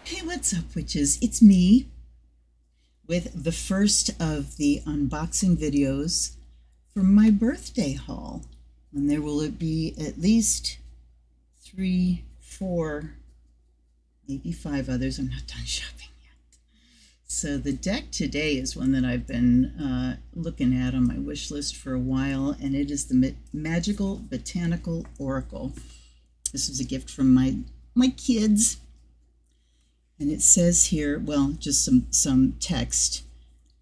Hey, what's up, witches? It's me with the first of the unboxing videos for my birthday haul. And there will be at least 3, 4, maybe 5 others. I'm not done shopping yet. So the deck today is one that I've been looking at on my wish list for a while, and it is the Magickal Botanical Oracle. This was a gift from my kids. And it says here, well, just some text.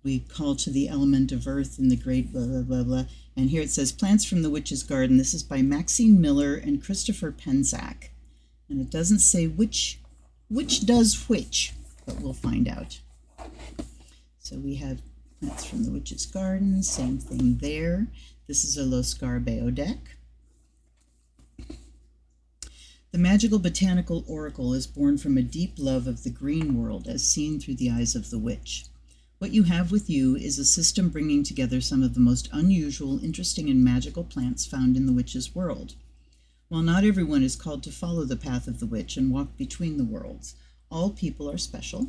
We call to the element of earth in the great blah, blah, blah, blah. And here it says, Plants from the Witch's Garden. This is by Maxine Miller and Christopher Penczak. And it doesn't say which does which, but we'll find out. So we have Plants from the Witch's Garden, same thing there. This is a Los Garbeo deck. The Magickal Botanical Oracle is born from a deep love of the green world as seen through the eyes of the witch. What you have with you is a system bringing together some of the most unusual, interesting, and magical plants found in the witch's world. While not everyone is called to follow the path of the witch and walk between the worlds, all people are special,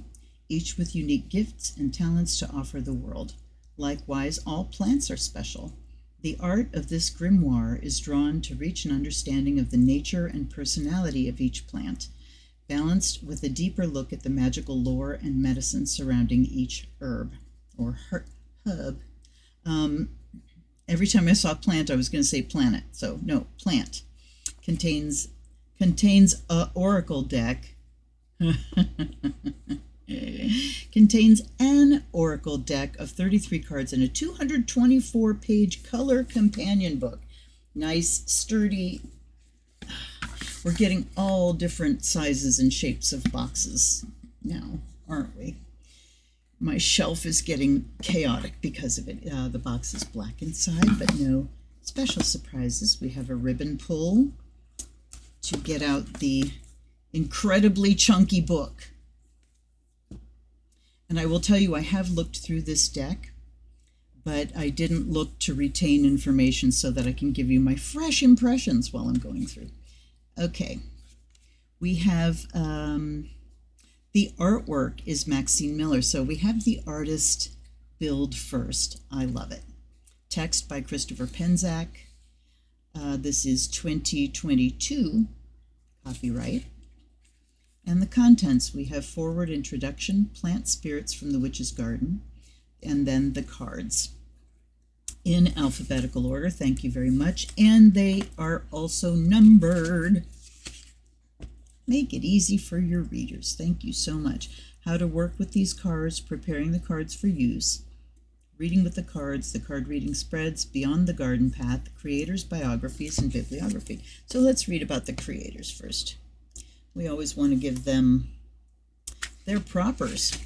each with unique gifts and talents to offer the world. Likewise, all plants are special. The art of this grimoire is drawn to reach an understanding of the nature and personality of each plant, balanced with a deeper look at the magical lore and medicine surrounding each herb, or hub. Every time I saw plant, I was going to say planet, so no, plant. Contains a oracle deck. Contains an oracle deck of 33 cards and a 224-page color companion book. Nice, sturdy. We're getting all different sizes and shapes of boxes now, aren't we? My shelf is getting chaotic because of it. The box is black inside, but no special surprises. We have a ribbon pull to get out the incredibly chunky book. And I will tell you, I have looked through this deck, but I didn't look to retain information so that I can give you my fresh impressions while I'm going through. Okay, we have the artwork is Maxine Miller, so we have the artist build first. I love it. Text by Christopher Penczak. This is 2022 copyright. And the contents, we have forward introduction, plant spirits from the witch's garden, and then the cards in alphabetical order. Thank you very much. And they are also numbered. Make it easy for your readers. Thank you so much. How to work with these cards, preparing the cards for use, reading with the cards, the card reading spreads, beyond the garden path, creators' biographies, and bibliography. So let's read about the creators first. We always want to give them their propers.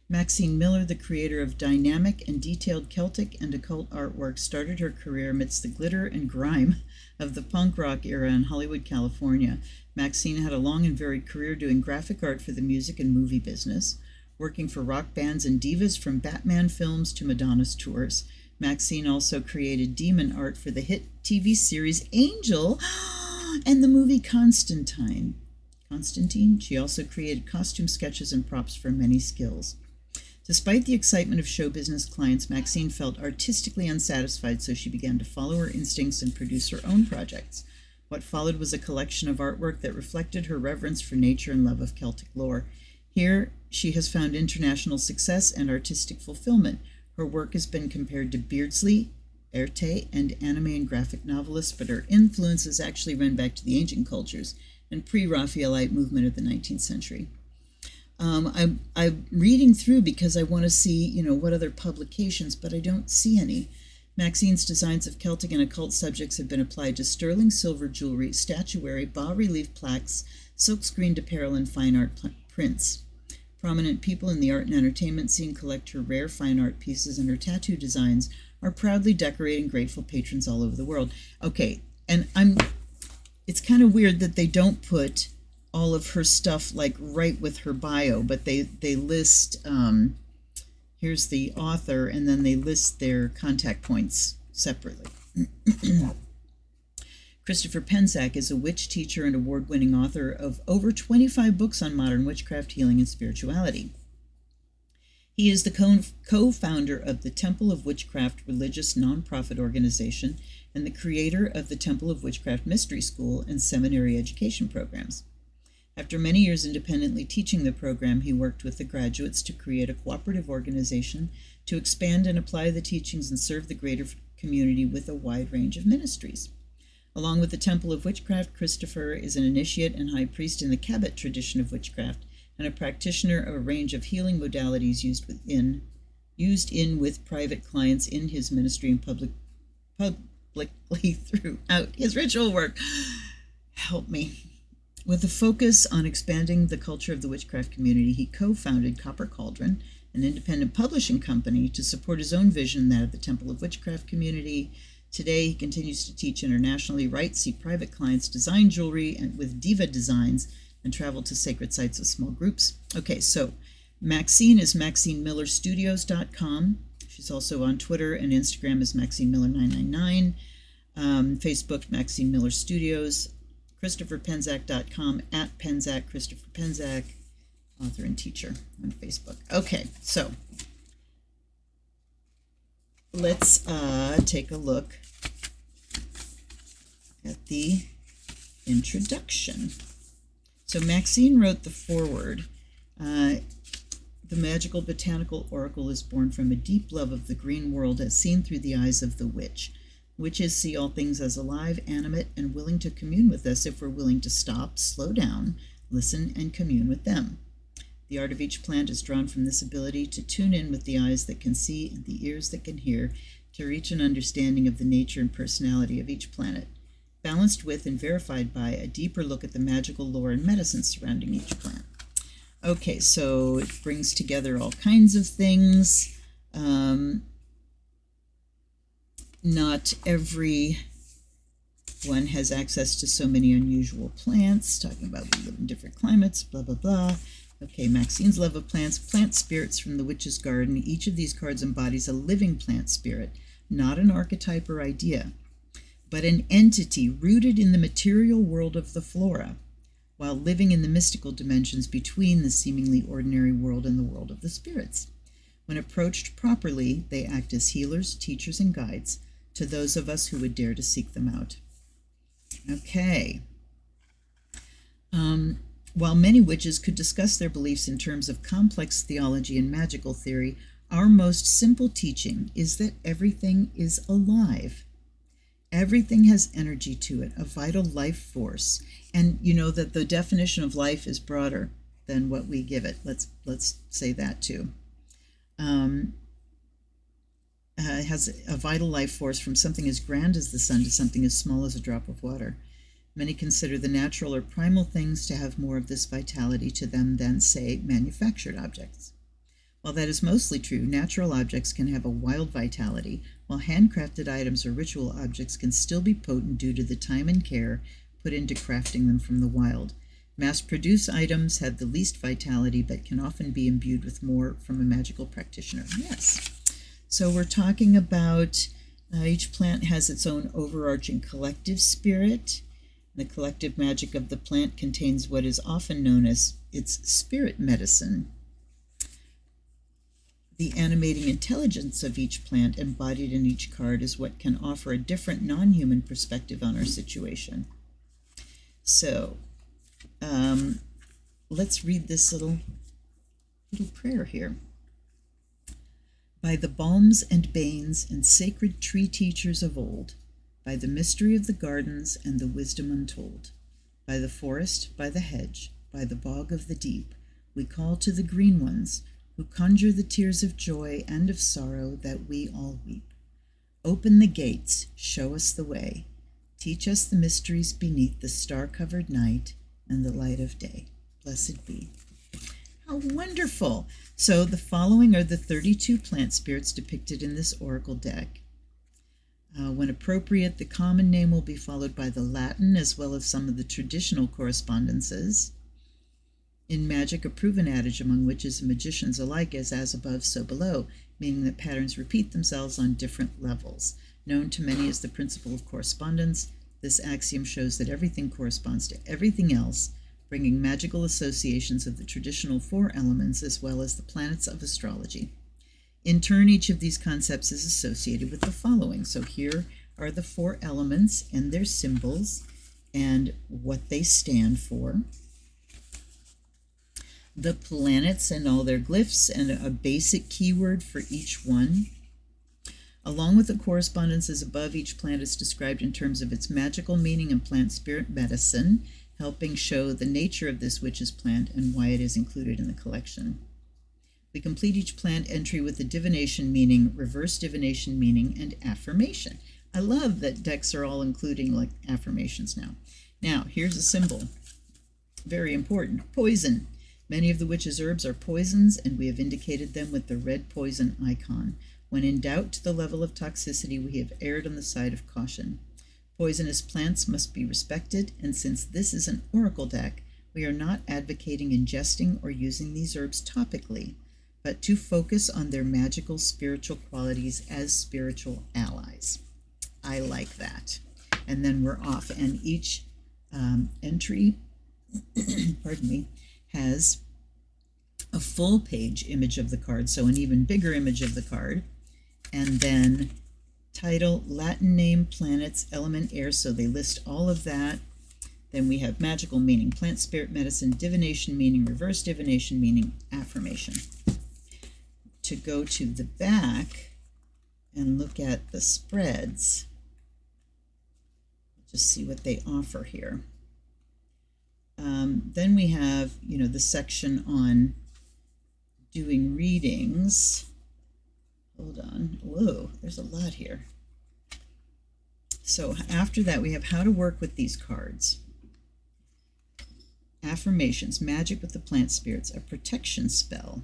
Maxine Miller, the creator of dynamic and detailed Celtic and occult artwork, started her career amidst the glitter and grime of the punk rock era in Hollywood, California. Maxine had a long and varied career doing graphic art for the music and movie business, working for rock bands and divas from Batman films to Madonna's tours. Maxine also created demon art for the hit TV series Angel and the movie Constantine. She also created costume sketches and props for many skills. Despite the excitement of show business clients, Maxine felt artistically unsatisfied, so she began to follow her instincts and produce her own projects. What followed was a collection of artwork that reflected her reverence for nature and love of Celtic lore. Here, she has found international success and artistic fulfillment. Her work has been compared to Beardsley, Erte, and anime and graphic novelists, but her influences actually run back to the ancient cultures and pre-Raphaelite movement of the 19th century. I'm reading through because I want to see, what other publications, but I don't see any. Maxine's designs of Celtic and occult subjects have been applied to sterling silver jewelry, statuary, bas-relief plaques, silk-screened apparel, and fine art prints. Prominent people in the art and entertainment scene collect her rare fine art pieces, and her tattoo designs are proudly decorating grateful patrons all over the world. Okay, and it's kind of weird that they don't put all of her stuff like right with her bio, but they list, here's the author, and then they list their contact points separately. Christopher Penczak is a witch teacher and award-winning author of over 25 books on modern witchcraft, healing, and spirituality. He is the co-founder of the Temple of Witchcraft religious nonprofit organization and the creator of the Temple of Witchcraft Mystery School and seminary education programs. After many years independently teaching the program, he worked with the graduates to create a cooperative organization to expand and apply the teachings and serve the greater community with a wide range of ministries. Along with the Temple of Witchcraft, Christopher is an initiate and high priest in the Cabot tradition of witchcraft and a practitioner of a range of healing modalities used in with private clients in his ministry and publicly throughout his ritual work. Help me. With a focus on expanding the culture of the witchcraft community, he co-founded Copper Cauldron, an independent publishing company, to support his own vision and that of the Temple of Witchcraft community. Today, he continues to teach internationally, write, see private clients, design jewelry and with diva designs, and travel to sacred sites with small groups. Okay, so Maxine is MaxineMillerStudios.com. She's also on Twitter and Instagram as MaxineMiller999. Facebook, Maxine Miller Studios. ChristopherPenczak.com, @Penczak, Christopher Penczak, author and teacher on Facebook. Okay, so let's take a look at the introduction. So Maxine wrote the foreword. The magical botanical oracle is born from a deep love of the green world as seen through the eyes of the witch. Witches see all things as alive, animate, and willing to commune with us if we're willing to stop, slow down, listen, and commune with them. The art of each plant is drawn from this ability to tune in with the eyes that can see and the ears that can hear to reach an understanding of the nature and personality of each planet, balanced with and verified by a deeper look at the magical lore and medicine surrounding each plant. Okay, so it brings together all kinds of things. Not every one has access to so many unusual plants, talking about we live in different climates, blah, blah, blah. Okay, Maxine's love of plants, plant spirits from the witch's garden. Each of these cards embodies a living plant spirit, not an archetype or idea, but an entity rooted in the material world of the flora, while living in the mystical dimensions between the seemingly ordinary world and the world of the spirits. When approached properly, they act as healers, teachers, and guides to those of us who would dare to seek them out. Okay. While many witches could discuss their beliefs in terms of complex theology and magical theory, our most simple teaching is that everything is alive. Everything has energy to it, a vital life force. And you know that the definition of life is broader than what we give it. Let's say that too. It has a vital life force from something as grand as the sun to something as small as a drop of water. Many consider the natural or primal things to have more of this vitality to them than, say, manufactured objects. While that is mostly true, natural objects can have a wild vitality, while handcrafted items or ritual objects can still be potent due to the time and care put into crafting them from the wild. Mass-produced items have the least vitality, but can often be imbued with more from a magical practitioner. Yes. So we're talking about each plant has its own overarching collective spirit. The collective magic of the plant contains what is often known as its spirit medicine. The animating intelligence of each plant embodied in each card is what can offer a different non-human perspective on our situation. So let's read this little prayer here. By the balms and banes and sacred tree teachers of old, by the mystery of the gardens and the wisdom untold, by the forest, by the hedge, by the bog of the deep, we call to the green ones, who conjure the tears of joy and of sorrow that we all weep. Open the gates, show us the way, teach us the mysteries beneath the star-covered night and the light of day. Blessed be. How wonderful! So the following are the 32 plant spirits depicted in this oracle deck. When appropriate, the common name will be followed by the Latin as well as some of the traditional correspondences. In magic, a proven adage among witches and magicians alike is as above, so below, meaning that patterns repeat themselves on different levels. Known to many as the principle of correspondence, This axiom shows that everything corresponds to everything else, bringing magical associations of the traditional 4 elements as well as the planets of astrology. In turn, each of these concepts is associated with the following. So here are the 4 elements and their symbols and what they stand for. The planets and all their glyphs and a basic keyword for each one. Along with the correspondences above, each plant is described in terms of its magical meaning and plant spirit medicine, helping show the nature of this witch's plant and why it is included in the collection. We complete each plant entry with the divination meaning, reverse divination meaning, and affirmation. I love that decks are all including like affirmations now. Now, here's a symbol. Very important. Poison. Many of the witch's herbs are poisons, and we have indicated them with the red poison icon. When in doubt to the level of toxicity, we have erred on the side of caution. Poisonous plants must be respected, and since this is an oracle deck, we are not advocating ingesting or using these herbs topically, but to focus on their magical spiritual qualities as spiritual allies. I like that. And then we're off, and each entry pardon me, has a full page image of the card, so an even bigger image of the card, and then title, Latin name, planets, element, air, so they list all of that. Then we have magical meaning, plant spirit medicine, divination meaning, reverse divination meaning, affirmation. To go to the back and look at the spreads, just see what they offer here. Then we have, the section on doing readings. Hold on. Whoa, there's a lot here. So after that, we have how to work with these cards. Affirmations, magic with the plant spirits, a protection spell.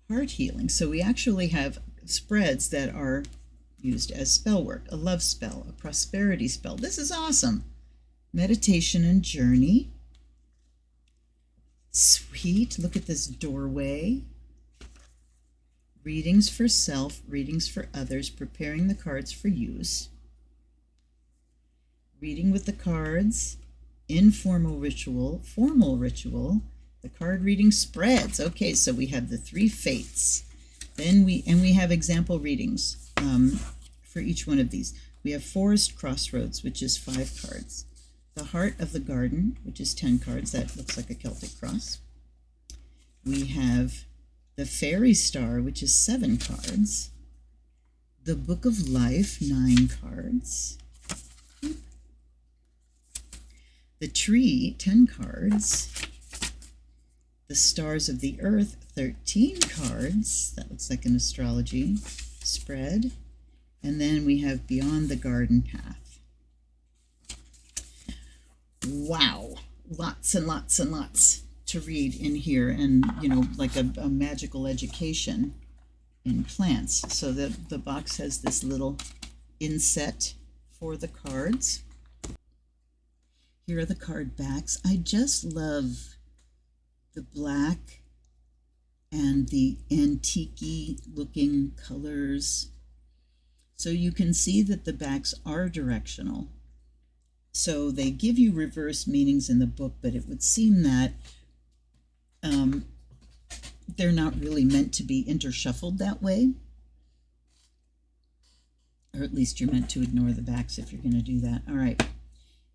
Heart healing. So we actually have spreads that are used as spell work. A love spell, a prosperity spell. This is awesome. Meditation and journey. Sweet. Look at this doorway. Readings for self, readings for others, preparing the cards for use. Reading with the cards, informal ritual, formal ritual, the card reading spreads. Okay, so we have the 3 fates. Then we have example readings for each one of these. We have Forest Crossroads, which is 5 cards. The Heart of the Garden, which is 10 cards. That looks like a Celtic cross. We have the Fairy Star, which is 7 cards. The Book of Life, 9 cards. The Tree, 10 cards. The Stars of the Earth, 13 cards. That looks like an astrology spread. And then we have Beyond the Garden Path. Wow, lots and lots and lots to read in here, and like a magical education in plants. So the box has this little inset for the cards. Here are the card backs. I just love the black and the antique-y looking colors. So you can see that the backs are directional. So they give you reverse meanings in the book, but it would seem that they're not really meant to be intershuffled that way. Or at least you're meant to ignore the backs if you're going to do that. All right.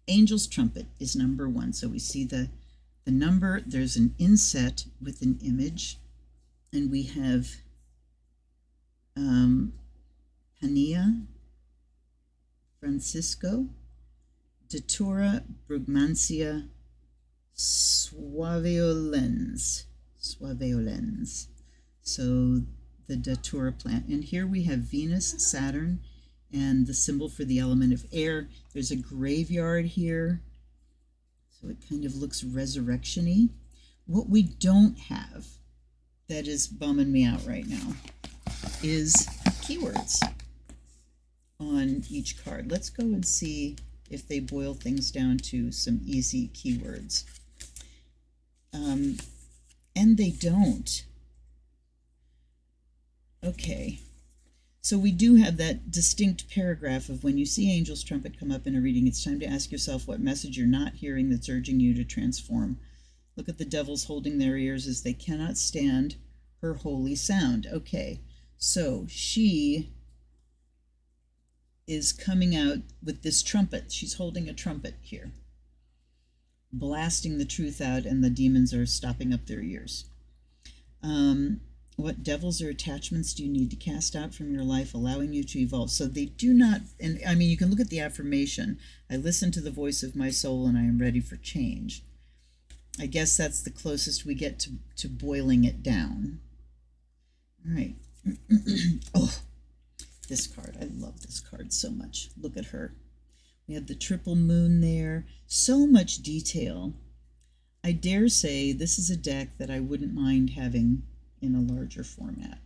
Angel's Trumpet is number 1. So we see the number. There's an inset with an image. And we have Pania, Francisco, Datura, Brugmansia, Suaveolens. So the Datura plant. And here we have Venus, Saturn, and the symbol for the element of air. There's a graveyard here. So it kind of looks resurrection-y. What we don't have, that is bumming me out right now, is keywords on each card. Let's go and see if they boil things down to some easy keywords. And they don't. Okay, So we do have that distinct paragraph of when you see Angel's Trumpet come up in a reading, it's time to ask yourself what message you're not hearing that's urging you to transform. Look at the devils holding their ears as they cannot stand her holy sound. Okay, so she is coming out with this trumpet. She's holding a trumpet here, blasting the truth out, and the demons are stopping up their ears. What devils or attachments do you need to cast out from your life, allowing you to evolve? So they do not, and I mean, you can look at the affirmation. I listen to the voice of my soul and I am ready for change. I guess that's the closest we get to boiling it down. All right. Oh, this card. I love this card so much. Look at her. We have the triple moon there. So much detail. I dare say this is a deck that I wouldn't mind having in a larger format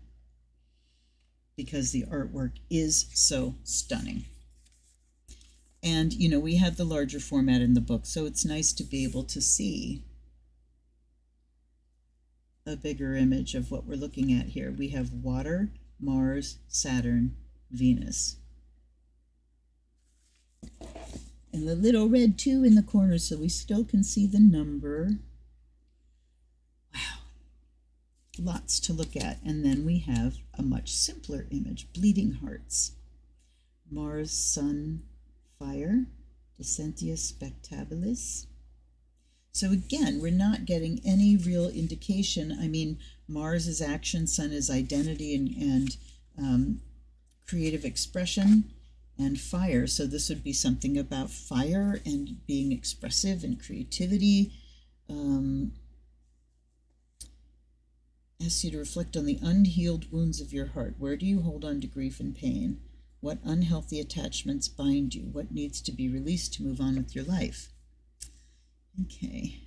because the artwork is so stunning. And, you know, we have the larger format in the book, so it's nice to be able to see a bigger image of what we're looking at here. We have water, Mars, Saturn, Venus. And the little red 2 in the corner so we still can see the number. Wow. Lots to look at. And then we have a much simpler image, bleeding hearts. Mars, Sun, Fire, Descentia Spectabilis. So again, we're not getting any real indication. I mean, Mars is action, Sun is identity and creative expression, and fire. So this would be something about fire and being expressive and creativity. Asks you to reflect on the unhealed wounds of your heart. Where do you hold on to grief and pain? What unhealthy attachments bind you? What needs to be released to move on with your life? Okay.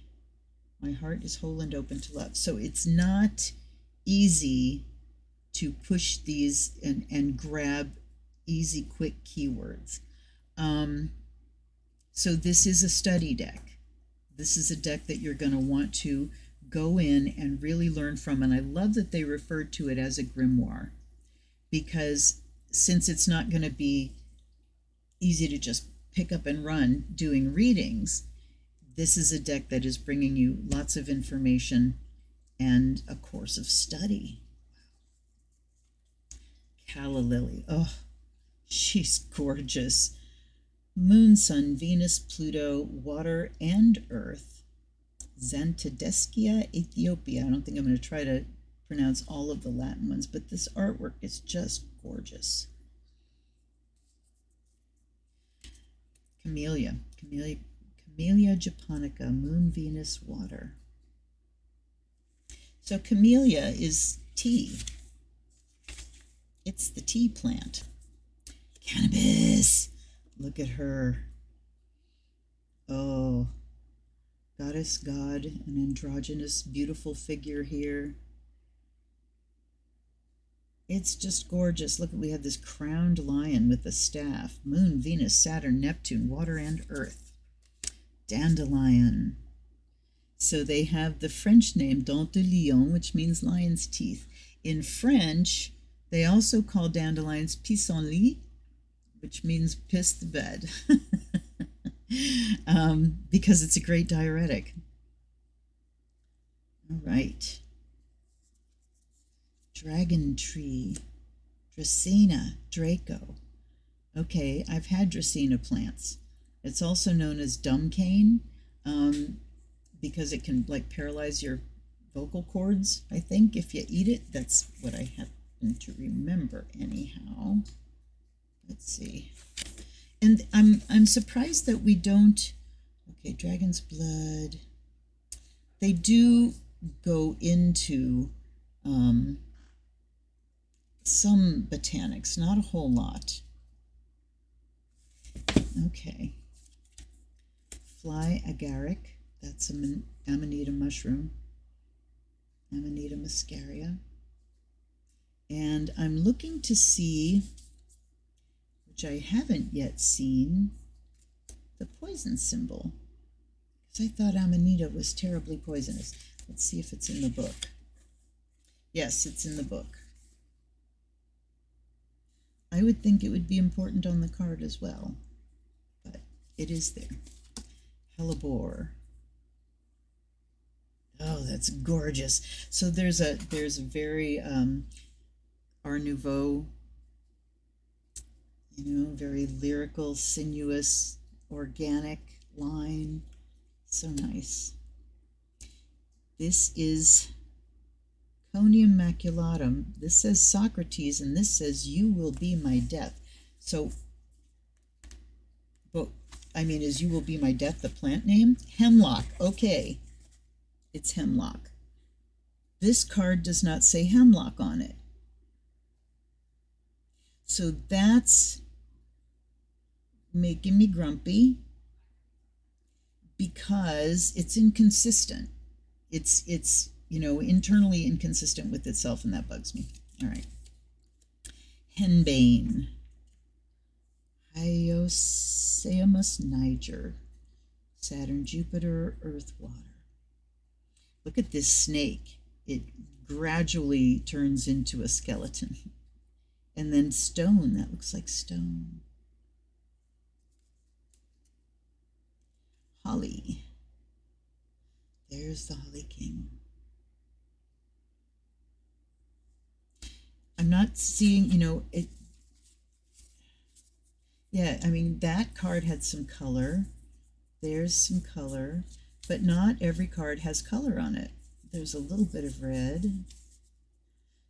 My heart is whole and open to love. So it's not easy to push these and grab easy, quick keywords. So this is a study deck. This is a deck that you're going to want to go in and really learn from. And I love that they referred to it as a grimoire, because since it's not going to be easy to just pick up and run doing readings, this is a deck that is bringing you lots of information and a course of study. Calla Lily. Oh, she's gorgeous. Moon, Sun, Venus, Pluto, Water, and Earth. Xantidescia, Ethiopia. I don't think I'm going to try to pronounce all of the Latin ones, but this artwork is just gorgeous. Camellia japonica, Moon, Venus, Water. So camellia is tea. It's the tea plant. Cannabis. Look at her. Oh, goddess, god, an androgynous, beautiful figure here. It's just gorgeous. Look, we have this crowned lion with a staff. Moon, Venus, Saturn, Neptune, Water, and Earth. Dandelion. So they have the French name Dent de Lion, which means lion's teeth. In French, they also call dandelions pissenlit, which means piss the bed, because it's a great diuretic. All right. Dragon tree, Dracaena, Draco. Okay, I've had Dracaena plants. It's also known as dumb cane, because it can like paralyze your vocal cords, I think, if you eat it. That's what I happen to remember anyhow. Let's see. And I'm surprised that we don't. Okay, dragon's blood. They do go into some botanics, not a whole lot. Okay. Fly agaric, that's an Amanita mushroom. Amanita muscaria. And I'm looking to see, which I haven't yet seen, the poison symbol, because I thought Amanita was terribly poisonous. Let's see if it's in the book. Yes, it's in the book. I would think it would be important on the card as well, but it is there. Hellebore. Oh, that's gorgeous. So there's a very Art Nouveau, very lyrical, sinuous, organic line. So nice. This is Conium maculatum. This says Socrates, and this says you will be my death. So, but I mean, is you will be my death the plant name? Hemlock. Okay, it's hemlock. This card does not say hemlock on it. So that's making me grumpy because it's inconsistent. It's internally inconsistent with itself, and that bugs me. All right. Henbane. Hyoscyamus niger. Saturn, Jupiter, Earth, water. Look at this snake. It gradually turns into a skeleton. And then stone. That looks like stone. Holly. There's the Holly King. I'm not seeing, it. Yeah, I mean, that card had some color. There's some color, but not every card has color on it. There's a little bit of red.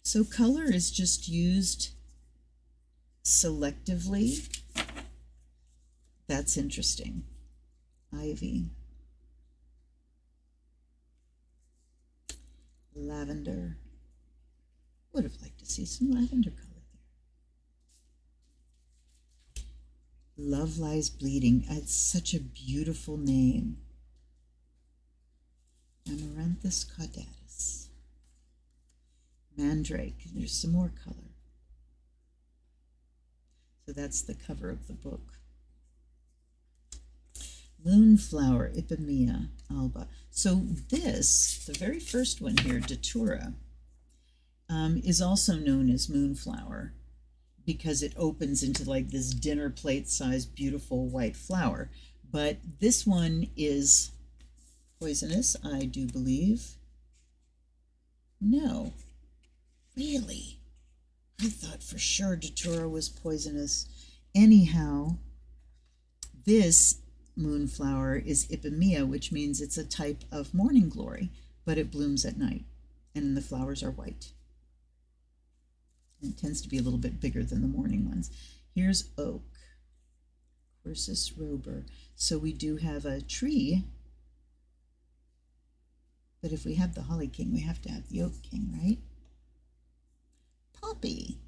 So color is just used selectively. That's interesting. Ivy. Lavender. Would have liked to see some lavender color there. Love Lies Bleeding. It's such a beautiful name. Amaranthus caudatus. Mandrake. There's some more color. So that's the cover of the book. Moonflower, Ipomoea alba. So this, the very first one here, Datura, is also known as moonflower because it opens into like this dinner plate sized beautiful white flower. But this one is poisonous, I do believe. No, really? I thought for sure Datura was poisonous. Anyhow, this moonflower is Ipomoea, which means it's a type of morning glory, but it blooms at night, and the flowers are white. And it tends to be a little bit bigger than the morning ones. Here's oak, Quercus robur. So we do have a tree, but if we have the Holly King, we have to have the Oak King, right? Poppy.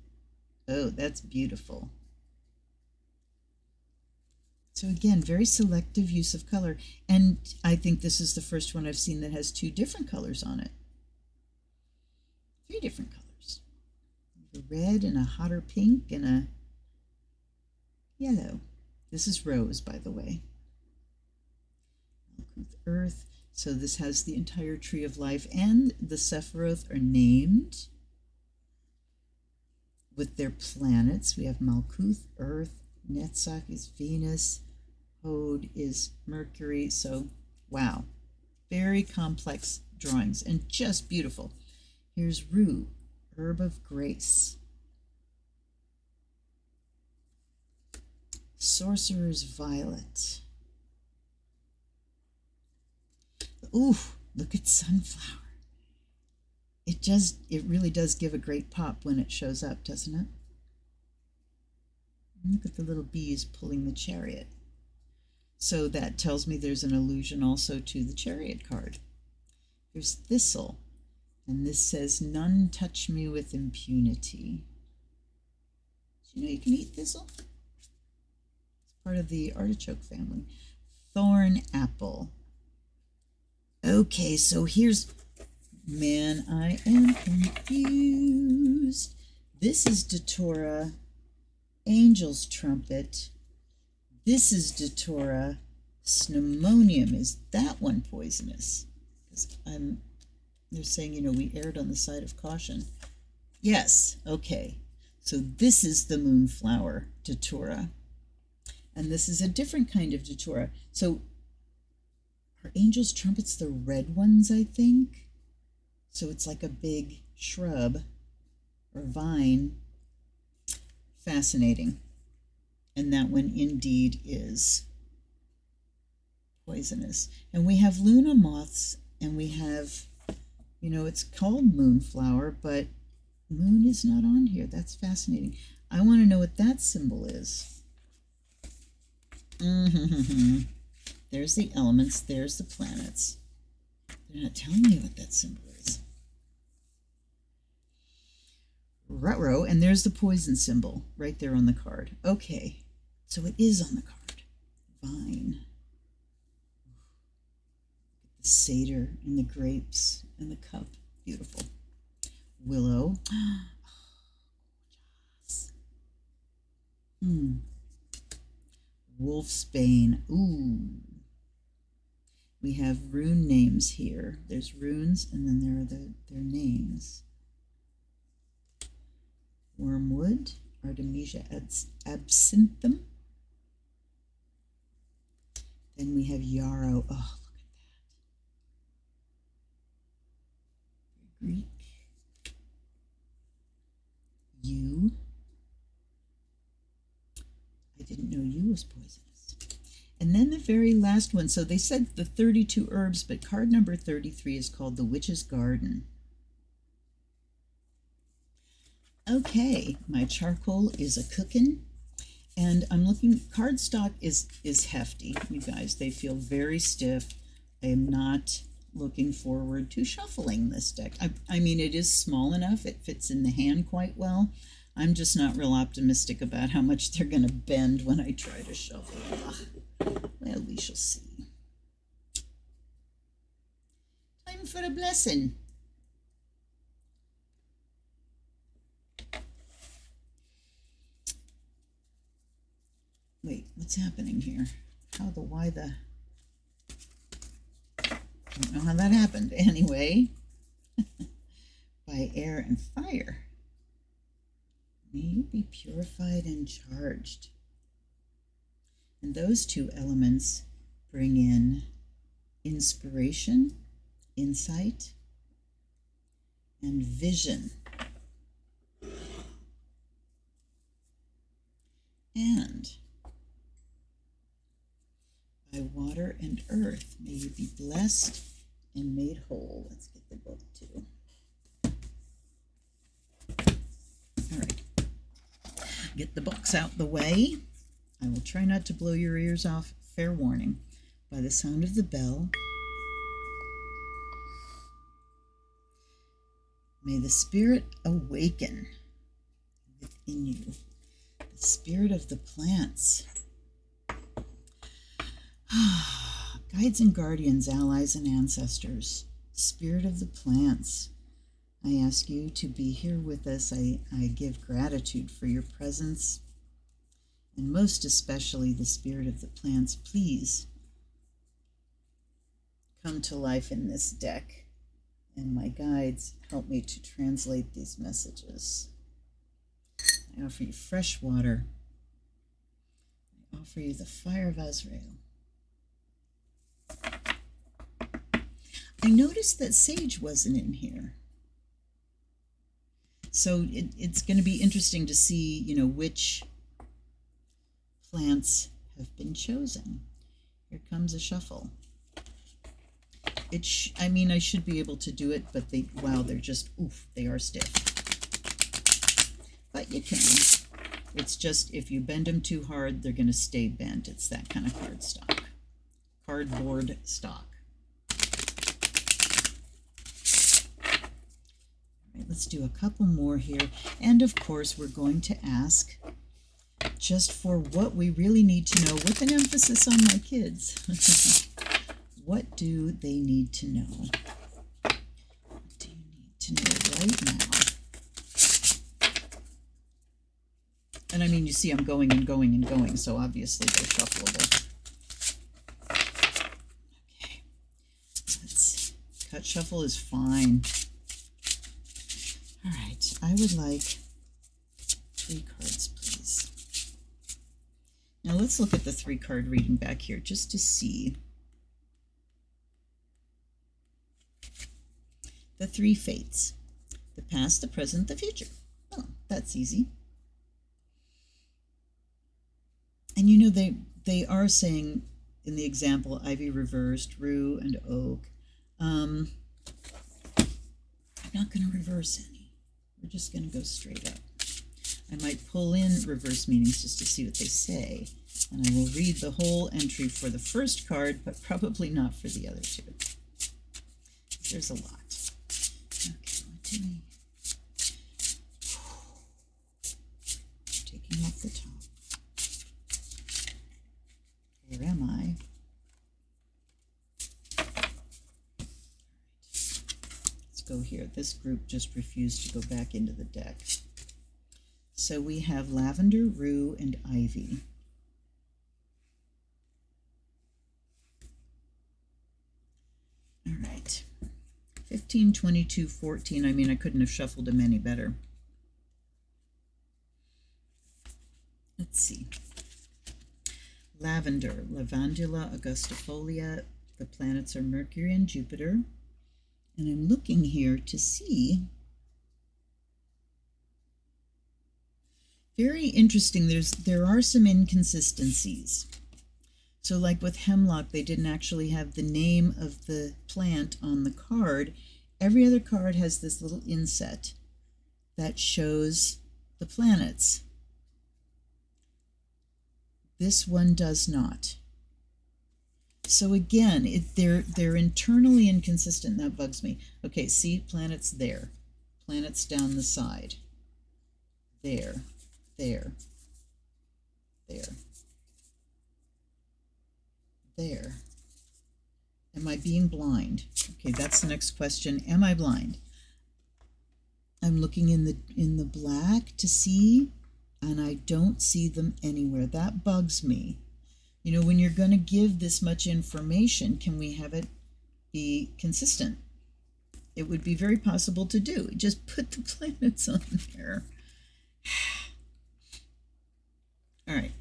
Oh, that's beautiful. So again, very selective use of color. And I think this is the first one I've seen that has two different colors on it. Three different colors. A red and a hotter pink and a yellow. This is rose, by the way. Earth. So this has the entire tree of life, and the Sephiroth are named with their planets. We have Malkuth, Earth, Netzach is Venus, Hod is Mercury. So, wow, very complex drawings and just beautiful. Here's Rue, Herb of Grace. Sorcerer's Violet. Ooh, look at Sunflower. It really does give a great pop when it shows up, doesn't it? Look at the little bees pulling the chariot. So that tells me there's an allusion also to the chariot card. There's Thistle, and this says, none touch me with impunity. Do you know you can eat thistle? It's part of the artichoke family. Thorn apple. Okay, so here's, man, I am confused. This is Datura, Angel's Trumpet. This is Datura, Snemmonium. Is that one poisonous? Because they're saying, we erred on the side of caution. Yes, okay. So this is the moonflower datura. And this is a different kind of datura. So are angels' trumpets the red ones, I think? So it's like a big shrub or vine. Fascinating. And that one indeed is poisonous. And we have Luna moths, and we have, you know, it's called moonflower, but moon is not on here. That's fascinating. I want to know what that symbol is. There's the elements, there's the planets. They're not telling me what that symbol is. Ruh-roh, and there's the poison symbol right there on the card. Okay, so it is on the card. Vine. The satyr and the grapes and the cup. Beautiful. Willow. Wolfsbane. Ooh. We have rune names here. There's runes, and then there are their names. Wormwood, Artemisia absinthium. Then we have yarrow. Oh, look at that. Greek. Yew. I didn't know yew was poisonous. And then the very last one. So they said the 32 herbs, but card number 33 is called the Witch's Garden. Okay, my charcoal is a cooking, and I'm looking, cardstock is hefty, you guys. They feel very stiff. I am not looking forward to shuffling this deck. I mean, it is small enough. It fits in the hand quite well. I'm just not real optimistic about how much they're going to bend when I try to shuffle. Well, we shall see. Time for a blessing. Wait, what's happening here? Why the... I don't know how that happened. Anyway, by air and fire, may you be purified and charged. And those two elements bring in inspiration, insight, and vision. And by water and earth, may you be blessed and made whole. Let's get the book too. All right. Get the books out the way. I will try not to blow your ears off. Fair warning. By the sound of the bell, may the spirit awaken within you. The spirit of the plants. Guides and guardians, allies and ancestors, spirit of the plants, I ask you to be here with us. I give gratitude for your presence, and most especially the spirit of the plants. Please come to life in this deck, and my guides help me to translate these messages. I offer you fresh water. I offer you the fire of Azrael. I noticed that sage wasn't in here. So it's going to be interesting to see, you know, which plants have been chosen. Here comes a shuffle. I mean, I should be able to do it, but wow, they're just, oof, they are stiff. But you can. It's just, if you bend them too hard, they're going to stay bent. It's that kind of cardstock. Cardboard stock. All right, let's do a couple more here. And of course, we're going to ask just for what we really need to know, with an emphasis on my kids. What do they need to know? What do you need to know right now? And I mean, you see I'm going and going and going, so obviously they're shuffleable. Okay. Cut shuffle is fine. All right. I would like 3 cards, please. Now let's look at the 3-card reading back here just to see. The 3 fates. The past, the present, the future. Oh, that's easy. And you know, they are saying in the example, ivy reversed, rue and oak. I'm not going to reverse any. We're just going to go straight up. I might pull in reverse meanings just to see what they say. And I will read the whole entry for the first card, but probably not for the other 2. There's a lot. Okay, what do we... Taking off the top. Where am I? Let's go here. This group just refused to go back into the deck. So we have lavender, rue, and ivy. All right. 15, 22, 14. I mean, I couldn't have shuffled them any better. Let's see. Lavender, Lavandula augustifolia. The planets are Mercury and Jupiter. And I'm looking here to see. Very interesting. There are some inconsistencies. So like with hemlock, they didn't actually have the name of the plant on the card. Every other card has this little inset that shows the planets. This one does not. So again, they're internally inconsistent. That bugs me. Okay, see, planets there. Planets down the side. There. There. Am I being blind? Okay, that's the next question. Am I blind? I'm looking in the black to see, and I don't see them anywhere. That bugs me. You know, when you're going to give this much information, can we have it be consistent? It would be very possible to do. Just put the planets on there. All right.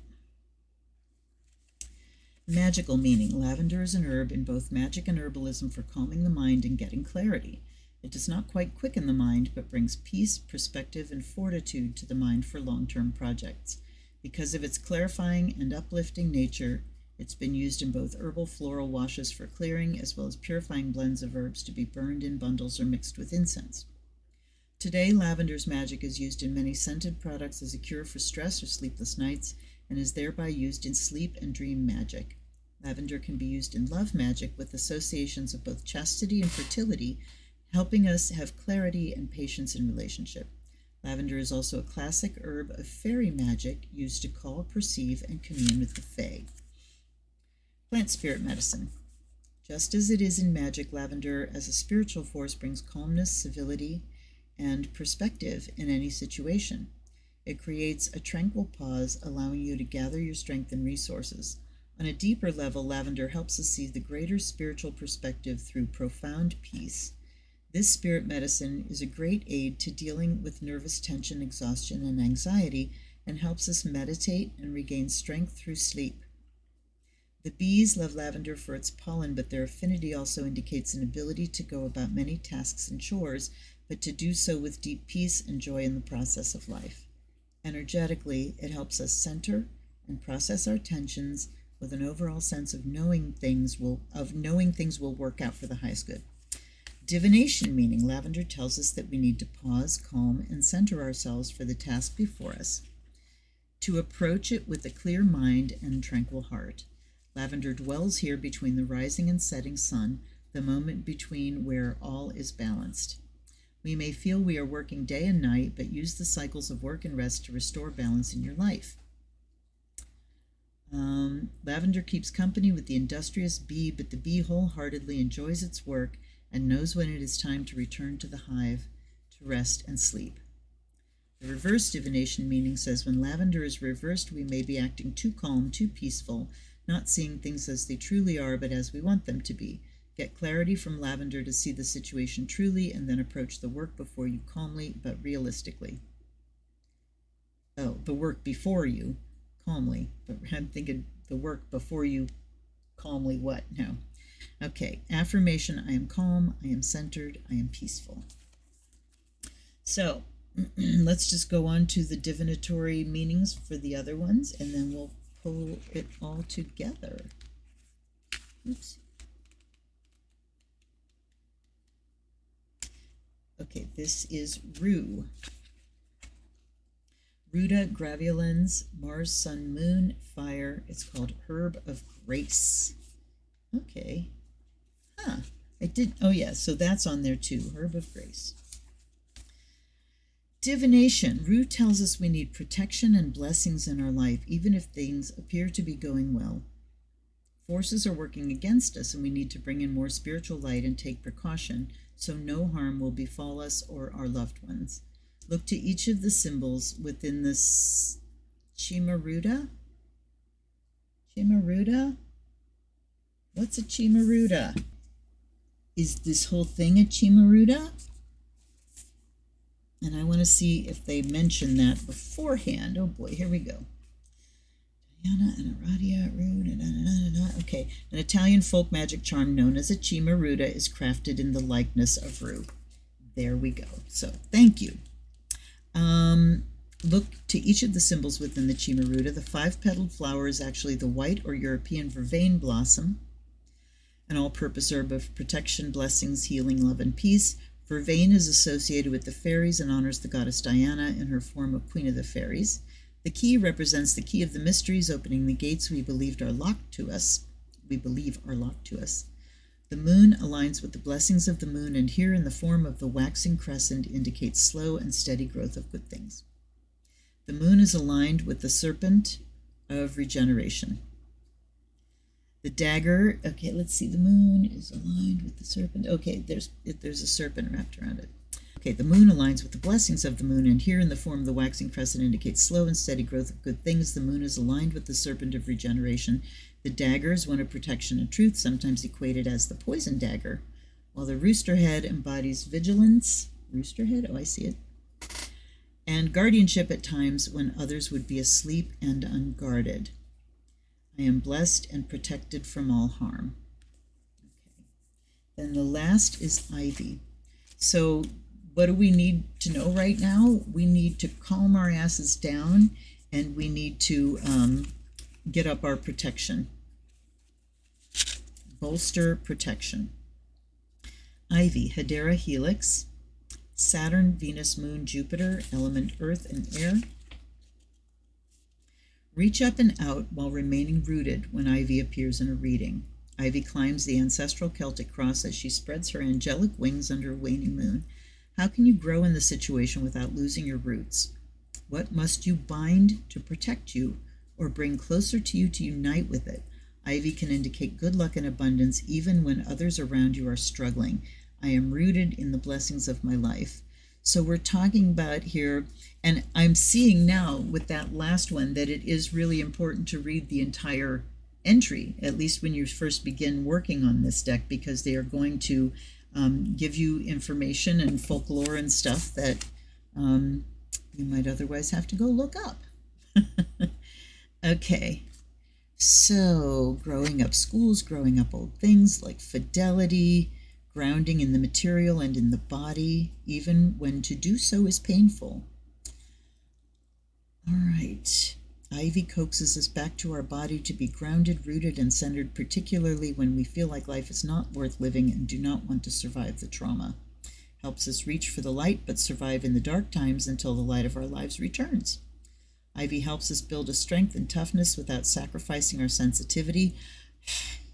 Magical meaning. Lavender is an herb in both magic and herbalism for calming the mind and getting clarity. It does not quite quicken the mind, but brings peace, perspective, and fortitude to the mind for long-term projects. Because of its clarifying and uplifting nature, it's been used in both herbal floral washes for clearing, as well as purifying blends of herbs to be burned in bundles or mixed with incense. Today, lavender's magic is used in many scented products as a cure for stress or sleepless nights, and is thereby used in sleep and dream magic. Lavender can be used in love magic with associations of both chastity and fertility, helping us have clarity and patience in relationship. Lavender is also a classic herb of fairy magic used to call, perceive, and commune with the fae. Plant spirit medicine. Just as it is in magic, lavender as a spiritual force brings calmness, civility, and perspective in any situation. It creates a tranquil pause, allowing you to gather your strength and resources. On a deeper level, lavender helps us see the greater spiritual perspective through profound peace. This spirit medicine is a great aid to dealing with nervous tension, exhaustion, and anxiety, and helps us meditate and regain strength through sleep. The bees love lavender for its pollen, but their affinity also indicates an ability to go about many tasks and chores, but to do so with deep peace and joy in the process of life. Energetically, it helps us center and process our tensions with an overall sense of knowing things will work out for the highest good. Divination meaning. Lavender tells us that we need to pause, calm, and center ourselves for the task before us, to approach it with a clear mind and tranquil heart. Lavender dwells here between the rising and setting sun, the moment between where all is balanced. We may feel we are working day and night, but use the cycles of work and rest to restore balance in your life. Lavender keeps company with the industrious bee, but the bee wholeheartedly enjoys its work and knows when it is time to return to the hive to rest and sleep. The reverse divination meaning says when lavender is reversed, we may be acting too calm, too peaceful, not seeing things as they truly are, but as we want them to be. Get clarity from lavender to see the situation truly, and then approach the work before you calmly but realistically. Oh, the work before you calmly. But I'm thinking the work before you calmly what? No. Okay, affirmation, I am calm, I am centered, I am peaceful. So let's just go on to the divinatory meanings for the other ones, and then we'll pull it all together. Oops. Okay, this is Rue. Ruta graveolens, Mars, Sun, Moon, Fire. It's called Herb of Grace. Okay. Huh. I did. Oh, yeah. So that's on there too. Herb of Grace. Divination. Rue tells us we need protection and blessings in our life, even if things appear to be going well. Forces are working against us, and we need to bring in more spiritual light and take precaution so no harm will befall us or our loved ones. Look to each of the symbols within this Chimaruta. Chimaruta? What's a Chimaruta? Is this whole thing a Chimaruta? And I want to see if they mention that beforehand. Oh boy, here we go. Diana and Aradia, Rue, okay. An Italian folk magic charm known as a Chimaruta is crafted in the likeness of Rue. There we go. So thank you. Look to each of the symbols within the Chimaruta. The 5-petaled flower is actually the white or European vervain blossom, an all-purpose herb of protection, blessings, healing, love, and peace. Vervain is associated with the fairies and honors the goddess Diana in her form of Queen of the Fairies. The key represents the key of the mysteries, opening the gates we believe are locked to us. The moon aligns with the blessings of the moon, and here in the form of the waxing crescent indicates slow and steady growth of good things. The moon is aligned with the serpent of regeneration. The dagger, okay, let's see, the moon is aligned with the serpent. Okay, there's a serpent wrapped around it. Okay, the moon aligns with the blessings of the moon, and here in the form of the waxing crescent indicates slow and steady growth of good things. The moon is aligned with the serpent of regeneration. The dagger is one of protection and truth, sometimes equated as the poison dagger, while the rooster head embodies vigilance. Rooster head? Oh, I see it. And guardianship at times when others would be asleep and unguarded. I am blessed and protected from all harm. Okay. Then the last is ivy. So what do we need to know right now? We need to calm our asses down, and we need to get up our protection. Bolster protection. Ivy, Hedera helix, Saturn, Venus, Moon, Jupiter, element Earth and Air. Reach up and out while remaining rooted when Ivy appears in a reading. Ivy climbs the ancestral Celtic cross as she spreads her angelic wings under a waning moon. How can you grow in the situation without losing your roots? What must you bind to protect you or bring closer to you to unite with it? Ivy can indicate good luck and abundance even when others around you are struggling. I am rooted in the blessings of my life. So we're talking about here, and I'm seeing now with that last one that it is really important to read the entire entry, at least when you first begin working on this deck, because they are going to give you information and folklore and stuff that you might otherwise have to go look up. Okay, so growing up schools, growing up old things like fidelity, grounding in the material and in the body, even when to do so is painful. All right. Ivy coaxes us back to our body to be grounded, rooted, and centered, particularly when we feel like life is not worth living and do not want to survive the trauma. Helps us reach for the light, but survive in the dark times until the light of our lives returns. Ivy helps us build a strength and toughness without sacrificing our sensitivity.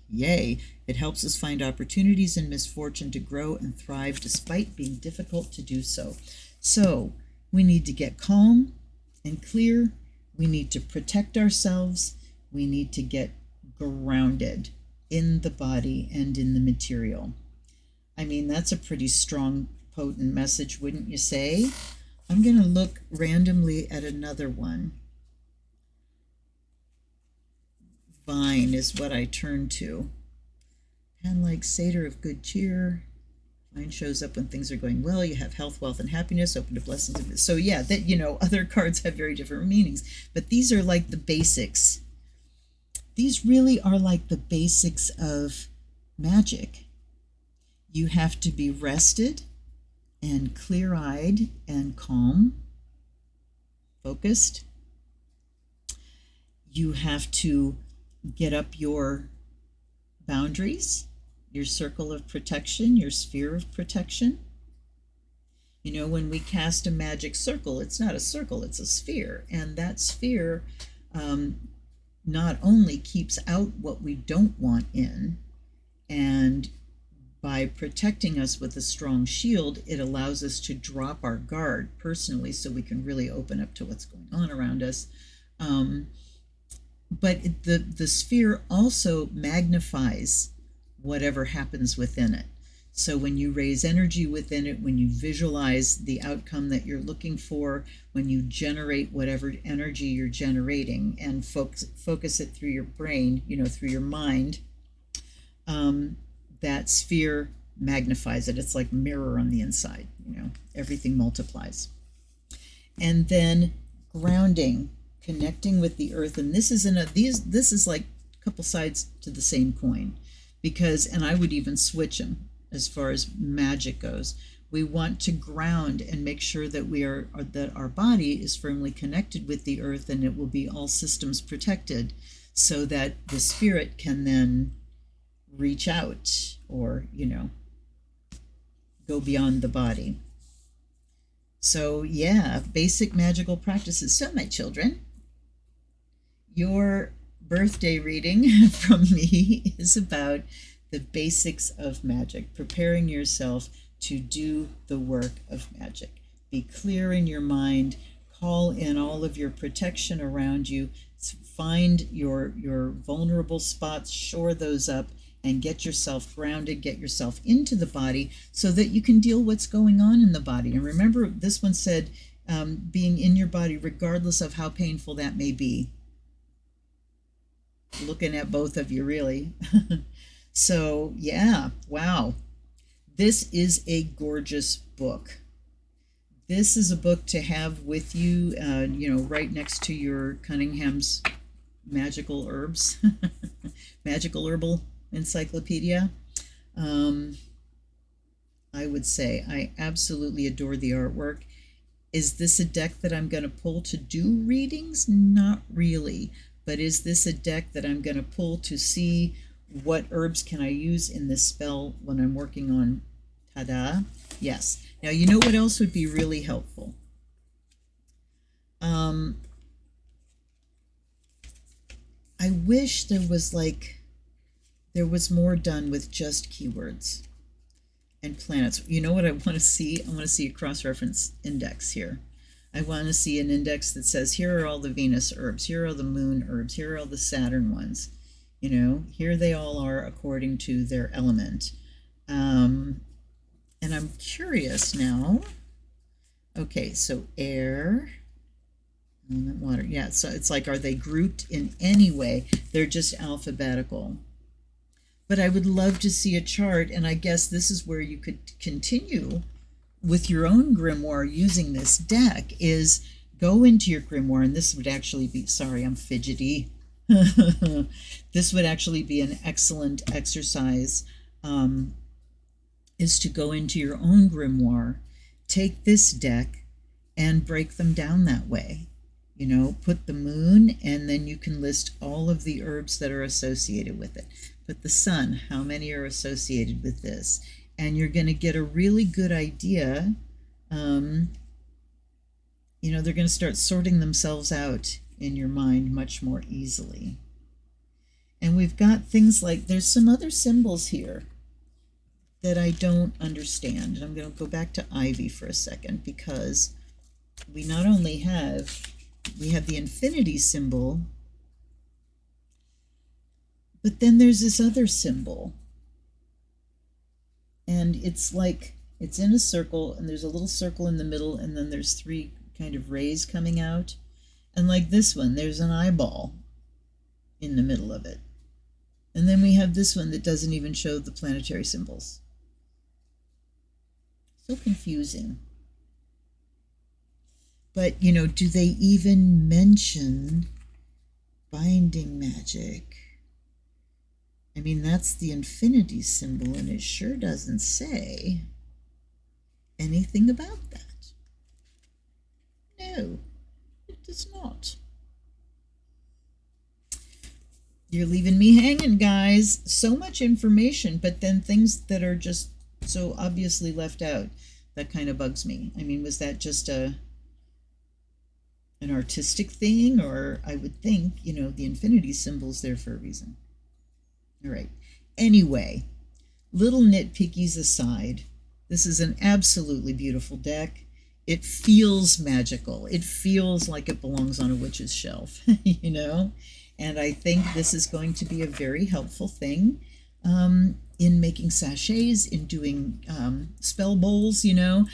Yay! It helps us find opportunities in misfortune to grow and thrive despite being difficult to do so. So we need to get calm and clear. We need to protect ourselves. We need to get grounded in the body and in the material. I mean, that's a pretty strong, potent message, wouldn't you say? I'm going to look randomly at another one. Vine is what I turn to. And like satyr of good cheer, Mine shows up when things are going well. You have health, wealth, and happiness, open to blessings. So yeah, that, you know, other cards have very different meanings, but these are like the basics. These really are like the basics of magic. You have to be rested and clear-eyed and calm, focused. You have to get up your boundaries, your circle of protection, your sphere of protection. You know, when we cast a magic circle, it's not a circle, it's a sphere. And that sphere not only keeps out what we don't want in, and by protecting us with a strong shield, it allows us to drop our guard personally so we can really open up to what's going on around us. But the sphere also magnifies whatever happens within it. So when you raise energy within it, when you visualize the outcome that you're looking for, when you generate whatever energy you're generating and focus it through your brain, you know, through your mind, that sphere magnifies it. It's like a mirror on the inside, you know, everything multiplies. And then grounding, connecting with the earth. And this is this is like a couple sides to the same coin, because, and I would even switch them as far as magic goes. We want to ground and make sure that that our body is firmly connected with the earth, and it will be all systems protected, so that the spirit can then reach out, or, you know, go beyond the body. So yeah, basic magical practices. So my children, your birthday reading from me is about the basics of magic, preparing yourself to do the work of magic. Be clear in your mind, call in all of your protection around you, find your vulnerable spots, shore those up, and get yourself grounded, get yourself into the body so that you can deal what's going on in the body. And remember, this one said, being in your body regardless of how painful that may be. Looking at both of you, really. So yeah, wow. This is a gorgeous book. This is a book to have with you, you know, right next to your Cunningham's Magical Herbs, Magical Herbal Encyclopedia. I would say I absolutely adore the artwork. Is this a deck that I'm going to pull to do readings? Not really. But is this a deck that I'm going to pull to see what herbs can I use in this spell when I'm working on ta-da? Yes. Now, you know what else would be really helpful? I wish there was more done with just keywords and planets. You know what I want to see? I want to see a cross-reference index here. I want to see an index that says, here are all the Venus herbs, here are the moon herbs, here are all the Saturn ones. You know, here they all are according to their element. And I'm curious now. Okay, so air, and then water. Yeah, so it's like, are they grouped in any way? They're just alphabetical. But I would love to see a chart, and I guess this is where you could continue with your own grimoire using this deck, is go into your grimoire, and this would actually be, sorry, I'm fidgety. This would actually be an excellent exercise, is to go into your own grimoire, take this deck, and break them down that way. You know, put the moon, and then you can list all of the herbs that are associated with it. Put the sun, how many are associated with this? And you're going to get a really good idea. You know, they're going to start sorting themselves out in your mind much more easily. And we've got things like, there's some other symbols here that I don't understand. And I'm going to go back to Ivy for a second, because we not only have, we have the infinity symbol, but then there's this other symbol. And it's like, it's in a circle, and there's a little circle in the middle, and then there's three kind of rays coming out. And like this one, there's an eyeball in the middle of it. And then we have this one that doesn't even show the planetary symbols. So confusing. But, you know, do they even mention binding magic? I mean, that's the infinity symbol, and it sure doesn't say anything about that. No, it does not. You're leaving me hanging, guys. So much information, but then things that are just so obviously left out. That kind of bugs me. I mean, was that just an artistic thing? Or I would think, you know, the infinity symbol's there for a reason. All right. Anyway, little nitpickies aside, this is an absolutely beautiful deck. It feels magical. It feels like it belongs on a witch's shelf, you know? And I think this is going to be a very helpful thing in making sachets, in doing spell bowls, you know?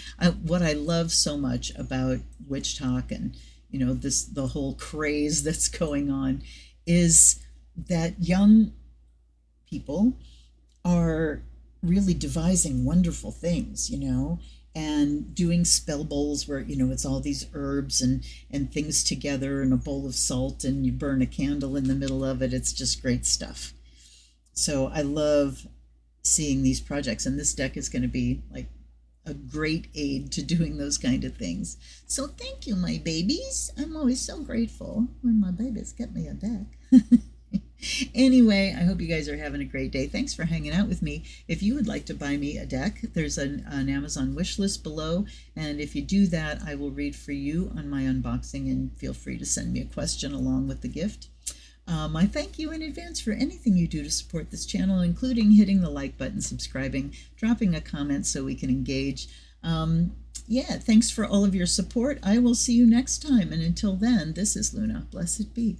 What I love so much about witch talk and, you know, the whole craze that's going on is that young people are really devising wonderful things, you know, and doing spell bowls where, you know, it's all these herbs and things together in a bowl of salt, and you burn a candle in the middle of it. It's just great stuff. So I love seeing these projects, and this deck is going to be like a great aid to doing those kind of things. So thank you, my babies. I'm always so grateful when my babies get me a deck. Anyway, I hope you guys are having a great day. Thanks for hanging out with me. If you would like to buy me a deck, there's an Amazon wish list below, and if you do that, I will read for you on my unboxing, and feel free to send me a question along with the gift. I thank you in advance for anything you do to support this channel, including hitting the like button, subscribing, dropping a comment so we can engage. Yeah, thanks for all of your support. I will see you next time, and until then, this is Luna. Blessed be.